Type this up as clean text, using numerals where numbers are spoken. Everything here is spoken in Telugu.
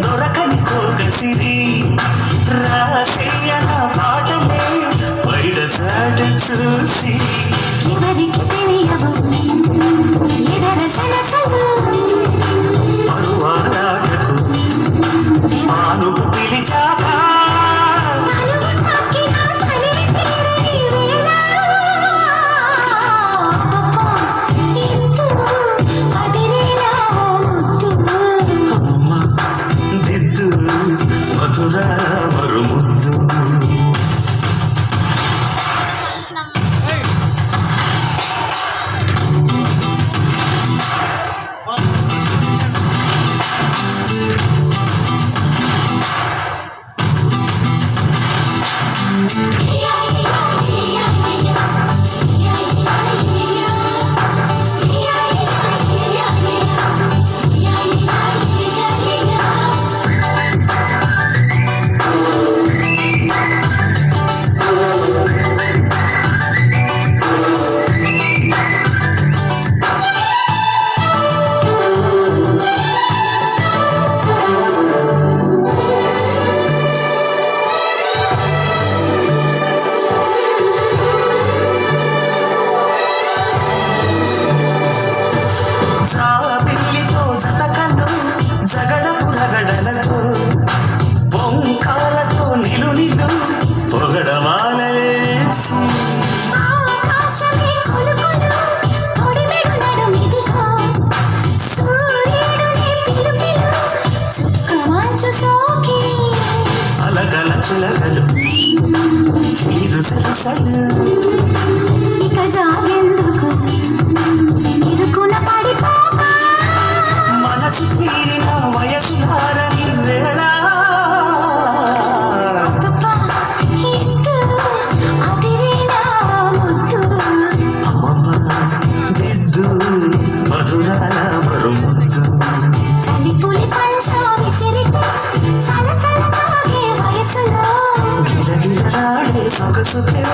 దొరకని కోగసిరి రాసేయన పాటలే బయట చాట చూసి ఎవరికి తెలియవు ఎదర సలసలు పరువాడాటకు మానుకు పిలిచాక మధుర మరుముద్దు జగడపు రగడలతో పొంకాలతో నిలు నిలు పొగడమాలేసి అలగల చులగలు చీరు సరసలు ఇక జాగెందుకు ఇరుకున పడిపోక మనసు తీరిన వయసు హారని వేళ అమ్మమ్మ దిద్దు మధురాల మరుముద్దు చలిపులి పంచామి సిరితే సలసల తాగే వయసులో గిలగిలలాడే సొగసుకే